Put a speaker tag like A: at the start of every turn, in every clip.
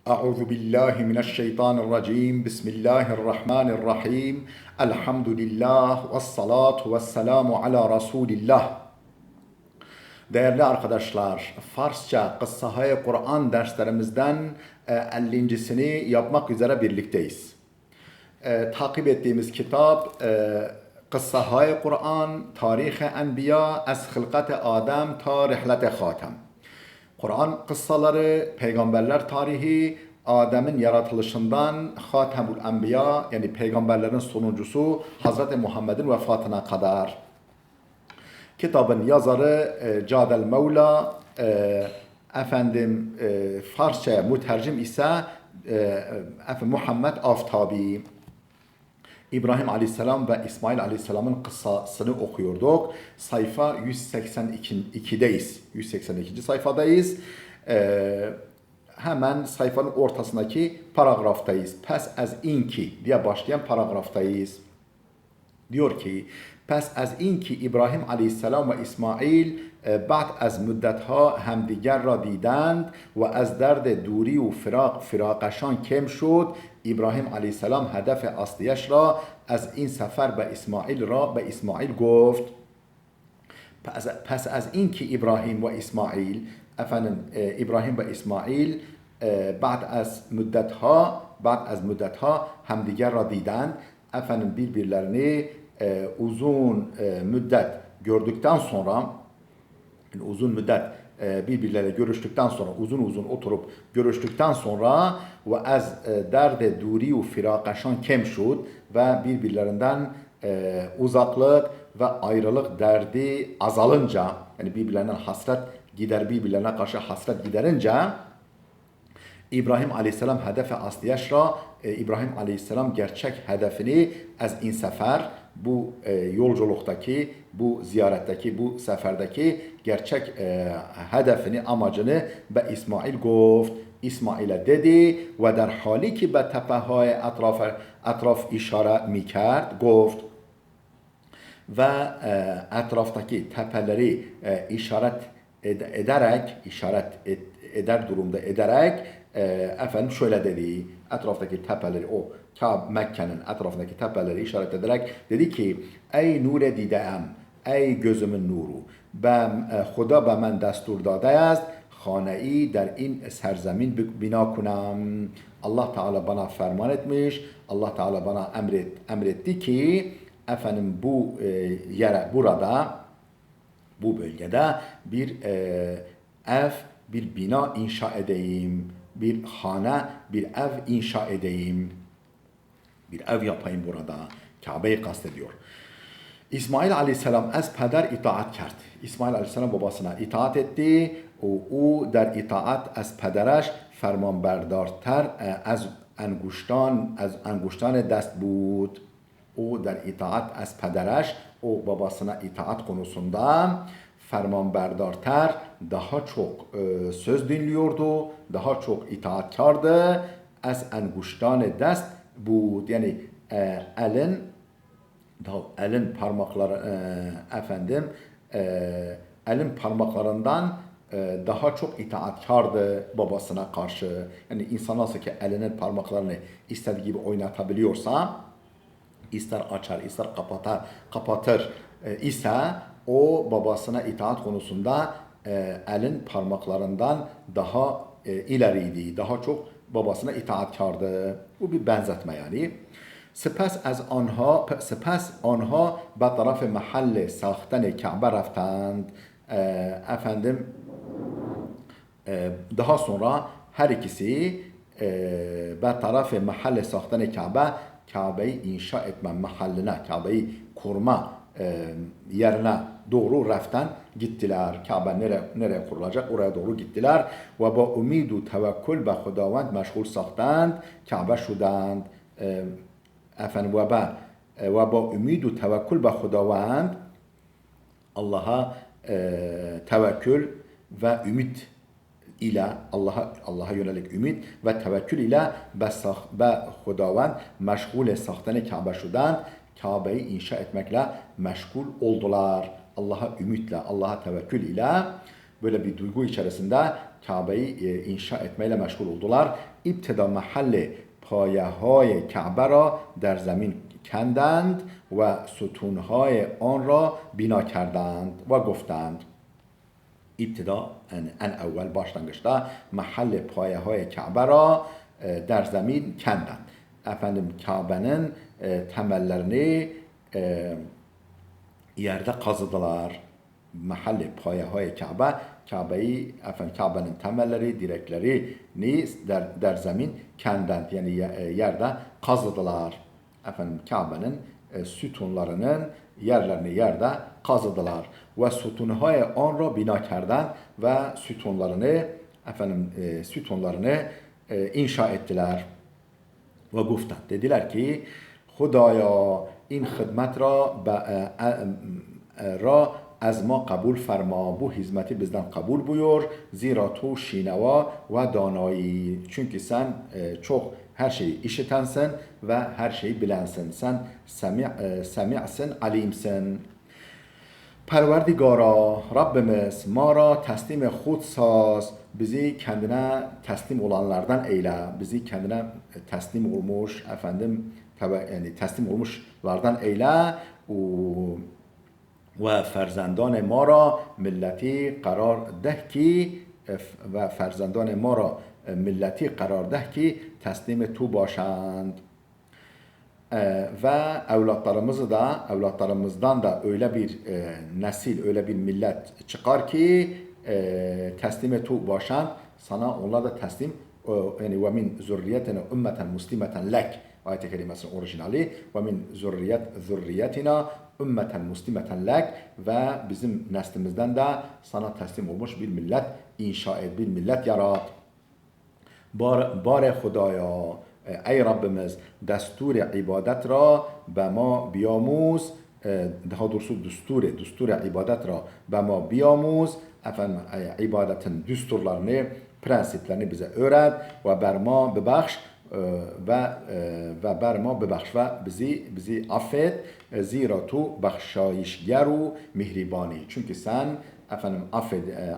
A: Euzu billahi mineşşeytanirracim. Bismillahirrahmanirrahim. Elhamdülillah ve salatu ve selamu ala Resulillah. Değerli arkadaşlar, Farsça Kıssahı Kur'an derslerimizden 50.sini yapmak üzere birlikteyiz. Takip ettiğimiz kitap Kıssahı Kur'an, Tarih-i Enbiya, Ez Hılkat-ı Adem, Ta Rihlet-i Hatem. Kur'an kıssaları, peygamberler tarihi, Adem'in yaratılışından Hatemul Enbiya yani peygamberlerin sonuncusu Hazreti Muhammed'in vefatına kadar. Kitabın yazarı Cadel Mevla, Farsça'ya mütercim ise Muhammed Aftabi. İbrahim Aleyhisselam ve İsmail Aleyhisselam'ın kıssasını okuyorduk. Sayfa 182'deyiz. 182. sayfadayız. Hemen sayfanın ortasındaki paragraftayız. Pes az inki diye başlayan paragraftayız. Diyor ki, pes az inki İbrahim Aleyhisselam ve İsmail بعد از مدتها همدیگر را دیدند و از درد دوری و فراقشان کم شد. İbrahim Aleyhisselam hedef asliyeş را از این سفر به اسماعیل گفت. پس از این که İbrahim ve İsmail İbrahim ve İsmail بعد از مدتها همدیگر را دیدند. Birbirlerini uzun müddet gördükten sonra uzun müddet birbirleriyle görüştükten sonra uzun oturup görüştükten sonra ve az derde duri ve firakaşan kemşud ve birbirlerinden uzaklık ve ayrılık derdi azalınca yani birbirlerinden birbirlerine karşı hasret giderince İbrahim Aleyhisselam hedefe asliyeş ra İbrahim Aleyhisselam gerçek hedefini az in sefer bu yolculuktaki, bu ziyaretteki, bu seferdeki gerçek hedefini, amacını به İsmail گفت. İsmail'e dedi ve der hali ki به tepeهای etraf işare میکرد گفت ve etraftaki tepeleri işaret ederek şöyle dedi. Etraftaki tepeleri Mekke'nin etrafındaki tepeleri işaret ederek dedi ki ey nure didem, ey gözümün nuru, Xuda به من دستور داده است خانه‌ای در این سرزمین بنا کنم. Allah Teala bana ferman etmiş, Allah Teala bana emretti ki bu burada bu bölgede bir ev, bir bina inşa edeyim, bir hane, bir ev inşa edeyim. Bir ev yapayım burada. Kabe'yi kastediyor. İsmail Aleyhisselam az peder itaat کرد. İsmail Aleyhisselam babasına itaat etti. O der itaat az pederش فرمانبردارتر از انگشتان دست بود. O der itaat az pederش o babasına itaat konusunda fermanberdarter daha çok söz dinliyordu, daha çok itaatkardı. Az enguştan dest bu yani elin parmakları elin parmaklarından daha çok itaatkardı babasına karşı. Yani insan nasıl ki elinin parmaklarını istediği gibi oynatabiliyorsa, ister açar, ister kapatır ise o babasına itaat konusunda elin parmaklarından daha ileriydi. Daha çok babasına itaatkardı. Bu bir benzetme yani. سپس آنها به طرف محل ساختن کعبه رفتند. Daha sonra her ikisi به طرف محل ساختن Kabe'yi inşa etme mahalline, Kabe'yi kurma yerine doğru raftan gittiler. Kabe nereye kurulacak? Oraya doğru gittiler. Ve ba umidu tevekkül be Xudavand meşgul sahtand. Kabe şudand. Ve ba umidu tevekkül be Xudavand Allah'a tevekkül ve ümit ile Allah'a yönelik ümit ve tevekkül ile be Xudavand meşgul sahtane Kabe şudan Kabe'yi inşa etmekle meşgul oldular. Allah'a ümitle, Allah'a tevekkül ile Böyle bir duygu içerisinde Kabe'yi inşa etmeyle meşgul oldular. İbtida mahalli payeهای کعبه را در زمین کندند و ستونهای آن را bina کردند و گفتند ابتدا en اول başlangıçta mahalle payeهای Kabe را در زمین کندند. Efendim Kabe'nin temellerini yerde kazıdılar. Mahalle payeهای Kabe, Kabe'nin temelleri, direklerini der zemin kenden yani yerde kazıdılar. Efendim Kabe'nin sütunlarının yerlerini yerde kazıdılar. Ve sütunhay an ra bina kerdend ve sütunlarını inşa ettiler. Ve guftan dediler ki Hudaya in hizmet را از ما قبول فرما bu hizmeti bizden kabul buyur zira tu şineva ve danayı çünkü sen çok her şeyi işitensin ve her şeyi bilensin sen semi'sin alimsin Perverdigara Rabbimiz ma ra teslim khud saz bizi kendine teslim olanlardan eyle bizi kendine teslim olmuş yani teslim olmuşlardan eyle و فرزندان ما را ملتی قرار ده ki teslim tu başand ve evlatlarımızdan da öyle bir nesil öyle bir millet çıkar ki teslim tu başand sana onlar da teslim yani ve min zürriyetine ümmeten muslimeten lek ayet-i kerimesinin orijinali ve min zürriyetina ümmeten muslimeten lek ve bizim neslimizden de sana teslim olmuş bir millet inşa et, bir millet yarat. Bare Hudaya, ey Rabbimiz destur ibadet ra be ma biyamuz daha doğrusu destur ibadet ra be ma biyamuz efendim ibadetin düsturlarını, prensiplerini bize öğret ve berma bebakş ve berma bebakş ve bizi affet zira tu bakşayışger u mihribani çünkü sen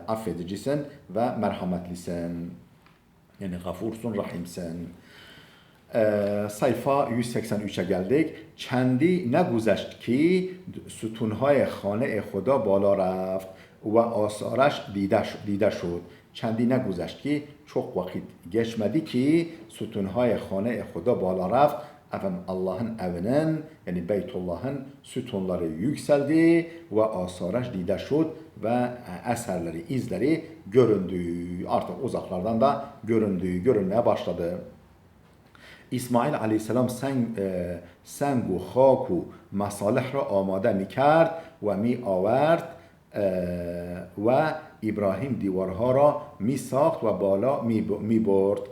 A: affedicisin ve merhametlisin yani gafursun rahimsin sayfa 183'e geldik چندی نگذشت که ستونهای خانه خدا بالا رفت و آثارش دیده شد چندی نگذشت که çok vakit geçmedi ki sütunhay خانه خدا بالا رفت efendim Allah'ın evinin yani Beytullah'ın sütunları yükseldi ve asaraş dide şud ve eserleri izleri göründü artık uzaklardan da görünmeye başladı. İsmail aleyhisselam سنگ و خاک و مصالح را آماده می کرد و می آورد و İbrahim دیوارها را می ساخت و بالا می برد.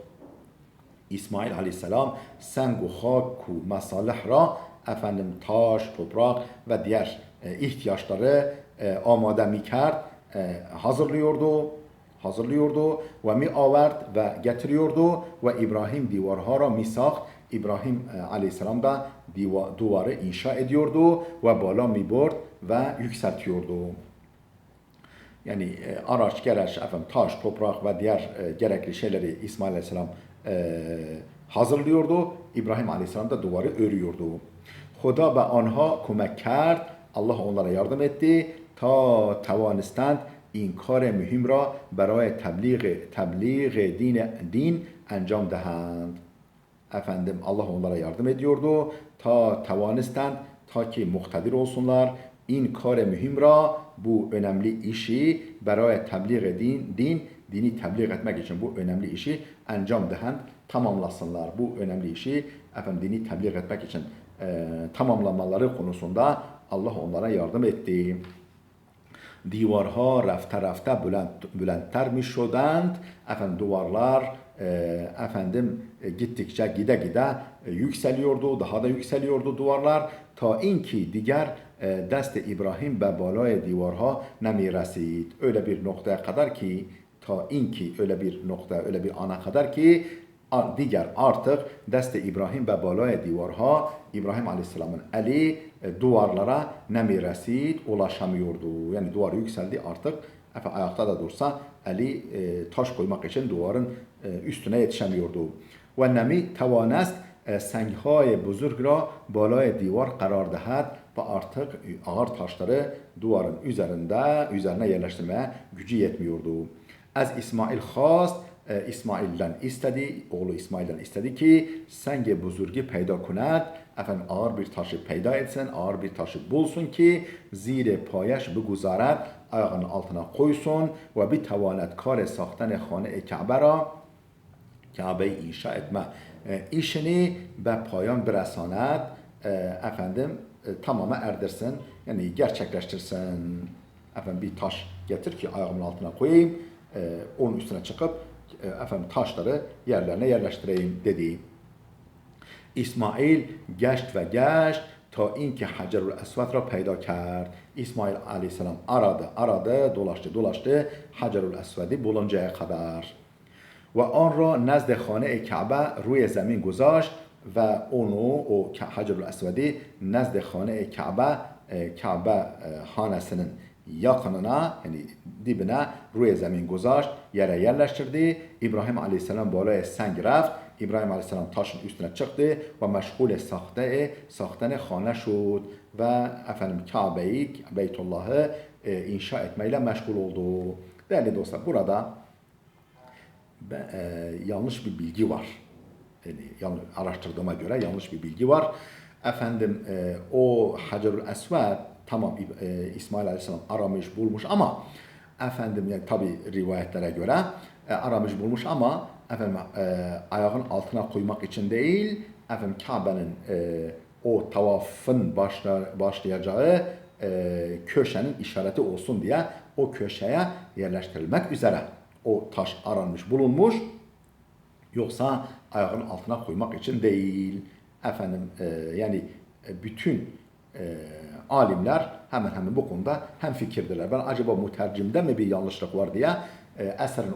A: İsmail aleyhisselam سنگ و خاک و مصالح را efendim taş, toprak ve diğer ihtiyaçları amade mi کرد hazırlıyordu ve mi avert ve getiriyordu ve İbrahim divarha ra mi sakt İbrahim aleyhisselam da duvarı inşa ediyordu ve bala mi burd ve yükseltiyordu. Yani araç, gereç, taş, toprak ve diğer gerekli şeyleri İsmail aleyhisselam hazırlıyordu. İbrahim aleyhisselam da duvarı örüyordu. Huda be anha kumek kerd. Allah onlara yardım etti. Ta توانستند این کار مهم را برای تبلیغ din انجام دهند. Efendim Allah onlara yardım ediyordu. Ta ki muhtedir olsunlar. İn kare mühim ra bu önemli işi برای تبلیغ dini tebliğ etmek için bu önemli işi encam dehend tamamlasınlar. Bu önemli işi dini tebliğ etmek için tamamlamaları konusunda Allah onlara yardım etti. Divarha rafte bülentler mi şodand duvarlar gittikçe gide yükseliyordu, daha da yükseliyordu duvarlar ta inki diğer dest İbrahim be balay divarha nemi resid. Öyle bir noktaya kadar ki ta inki öyle bir ana kadar ki diğer artık dest İbrahim be balay divarha İbrahim Aleyhisselam'ın eli duvarlara nemi resid ulaşamıyordu. Yani duvar yükseldi artık ayakta da dursa eli taş koymak için duvarın üstüne yetişemiyordu. و نمی توانست سنگهای بزرگ را بالای دیوار قرار دهد ve artık ağır taşları duvarın üzerine yerleştirmeye gücü yetmiyordu. Az İsmail خواست İsmail'den istedi, oğlu İsmail'den istedi ki senge buzurgi peyda kund, efendim ağır bir taşı peyda etsin, ağır bir taşı bulsun ki zire payش بگذارد, ayağının altına koysun ve bitavanet kar ساختن خانه کعبه را Kabe'yi inşa etme işini ve payan برساند, efendim tamama erdirsin, yani gerçekleştirsin. Efendim bir taş getir ki ayağımın altına koyayım, onun üstüne çıkıp efendim taşları yerlerine yerleştireyim dedi. İsmail geçt ve geçt ta اینکه حجر الاسود را پیدا کرد. İsmail aleyhisselam aradı, dolaştı حجر الاسودی buluncaya kadar. و آن را نزد خانه کعبه روی زمین گذاشت و o حجر الاسودی نزد خانه Kabe hanesinin yakınına, yani dibine ruye zemin guzashт, yere yerleştirdi. İbrahim aleyhisselam balaya seng reft. İbrahim aleyhisselam taşın üstüne çıktı ve meşgul sahtene hane şud ve efendim Kabe'yi, Beytullah'ı inşa etmeyle meşgul oldu. Değerli dostlar, burada yanlış bir bilgi var. Yani araştırdığıma göre yanlış bir bilgi var. Efendim o Hacerül Esved tamam İsmail Aleyhisselam aramış bulmuş ama efendim yani tabi rivayetlere göre aramış bulmuş ama efendim ayağın altına koymak için değil, efendim Kabe'nin o tavafın başlayacağı köşenin işareti olsun diye o köşeye yerleştirilmek üzere o taş aranmış bulunmuş, yoksa ayağın altına koymak için değil. Efendim yani bütün alimler hemen bu konuda hemfikirdiler. Ben acaba mütercimde mi bir yanlışlık var diye eserin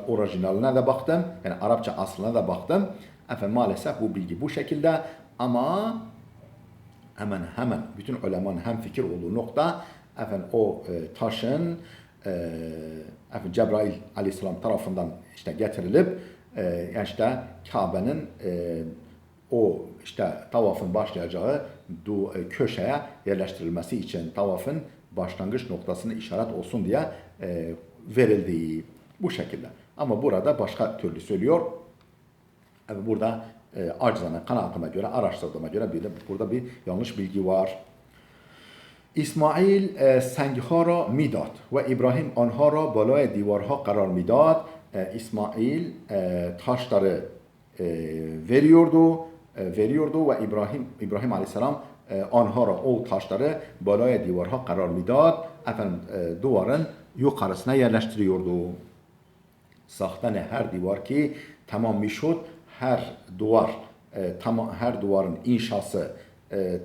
A: orijinaline de baktım. Yani Arapça aslına da baktım. Efendim maalesef bu bilgi bu şekilde ama hemen bütün ulemanın hemfikir olduğu nokta efendim o taşın efendim Cebrail aleyhisselam tarafından işte getirilip işte Kabe'nin o işte tavafın başlayacağı köşeye yerleştirilmesi için tavafın başlangıç noktasını işaret olsun diye verildiği bu şekilde. Ama burada başka türlü söylüyor. Burada acizane kanaatime göre, araştırdığıma göre burada bir yanlış bilgi var. İsmail سنگها را میداد و ابراهیم آنها را بالای دیوارها قرار میداد. İsmail taşları veriyordu ve İbrahim Aleyhisselam anhara o taşları balaya divarha karar midad, efendim duvarın yukarısına yerleştiriyordu. Sahtane her divar ki tamam mişud, her duvarın inşası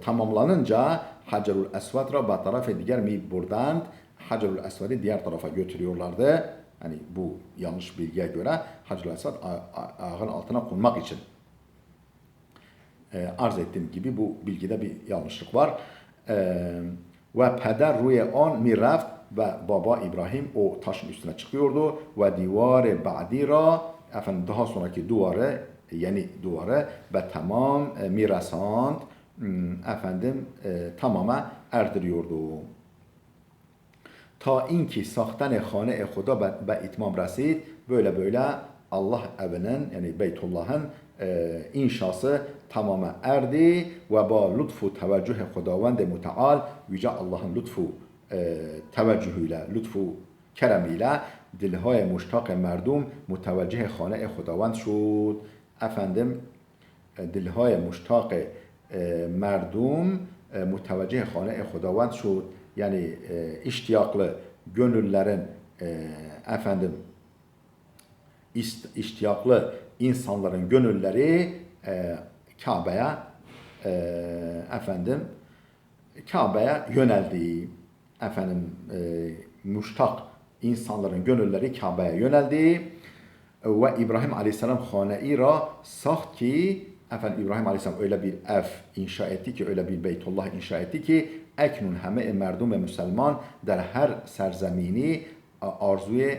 A: tamamlanınca Hacerul Esved ra ba taraf diğer mi buradan Hacerul Esved'i diğer tarafa götürüyorlardı. Hani bu yanlış bilgiye göre Hacerul Esved ayağın altına konmak için. Arz ettiğim gibi bu bilgide bir yanlışlık var. Ve peder ruye on mireft ve baba İbrahim o taşın üstüne çıkıyordu ve divar ba'dira, efendim daha sonraki duvarı, yeni duvarı ve tamam mirasand, efendim tamama erdiriyordu. Ta inki sahtane hane Huda ve itmam rasid, böyle Allah evinin yani Beytullah'ın inşası tamama erdi ve ba lütfu teveccüh Hudavand Muteal, Yüce Allah'ın lütfu teveccühüyle, lütfu keremiyle dilhay muştak merdum muteveccih hane Hudavand şud. Efendim dilhay muştak merdum muteveccih hane Hudavand şud. Yani iştiyaklı gönüllerin efendim iştiyaklı insanların gönülleri Kabe'ye yöneldi. Efendim müştak insanların gönülleri Kabe'ye yöneldi. Ve İbrahim Aleyhisselam hane-i ra saht ki, efendim İbrahim Aleyhisselam öyle bir ev inşa etti ki, öyle bir Beytullah inşa etti ki eknun heme merdum ve Müslüman der her serzemini arzuی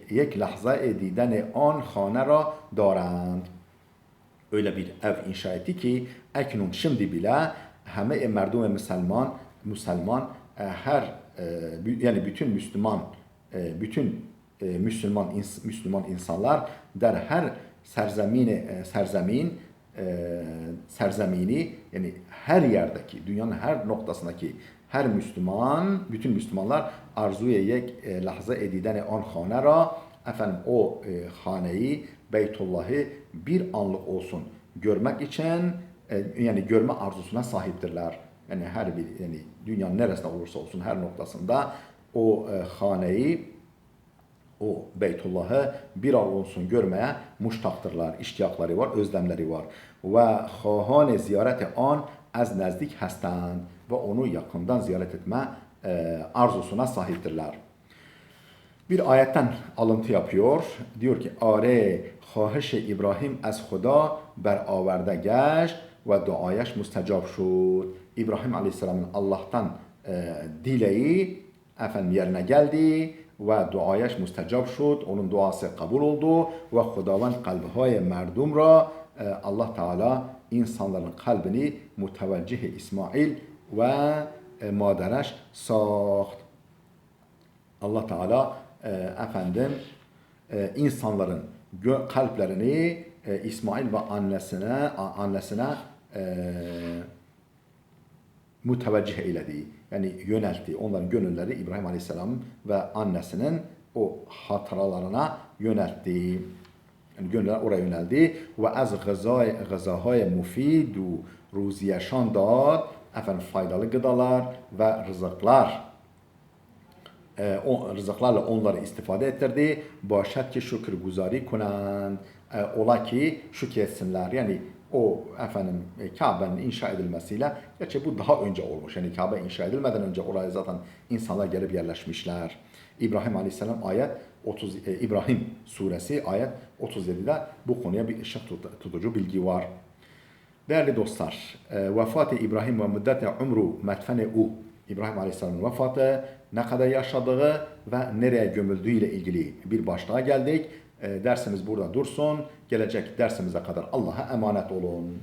A: یک لحظه دیدن آن خانه را دارند. Öyle bir ev inşa etti ki eknun şimdi bile همه مردم Müslüman her yani bütün Müslüman insanlar der her serzemini yani her yerdeki dünyanın her noktasındaki bütün Müslümanlar arzuya yek lahza ediden on hane ra efendim o haneyi Beytullah'ı bir anlık olsun görmek için yani görme arzusuna sahiptirler. Yani her bir yani dünyanın neresinde olursa olsun her noktasında o haneyi o Beytullah'ı bir an olsun görmeye muştaktırlar, iştiyakları var, özlemleri var. Ve hahan ziyareti an az nezdik hastand ve onu yakından ziyaret etme arzusuna sahiptirler. Bir ayetten alıntı yapıyor. Diyor ki are خواهش İbrahim az Xuda beraverده گشت ve duayش müstecab şud. İbrahim Aleyhisselam'ın Allah'tan dileği yerine geldi ve duayش müstecab şud. Onun duası kabul oldu ve Xudavand kalbهای merdum را Allah Teala insanların kalbini muteveccih İsmail ve madereş sağt. Allah Teala insanların kalplerini İsmail ve annesine müteveccih eyledi. Yani yöneltti. Onların gönülleri İbrahim Aleyhisselam ve annesinin o hatıralarına yöneltti. Yani gönüller oraya yöneldi. Ve az gızahay mufidu ruziyeşan dad faydalı gıdalar ve rızıklar o rızıklarla onları istifade ettirdi. Başat ki şükürguzari kunand. Ola ki şükretsinler. Yani o Kabe'nin inşa edilmesiyle, gerçi bu daha önce olmuş. Yani Kabe inşa edilmeden önce oraya zaten insanlar gelip yerleşmişler. İbrahim Aleyhisselam İbrahim suresi ayet 37'de bu konuya bir ışık tutucu bilgi var. Değerli dostlar, vefatı İbrahim ve müddete umru metfene İbrahim Aleyhisselam'ın vefatı, ne kadar yaşadığı ve nereye gömüldüğü ile ilgili bir başlığa geldik. Dersimiz burada dursun. Gelecek dersimize kadar Allah'a emanet olun.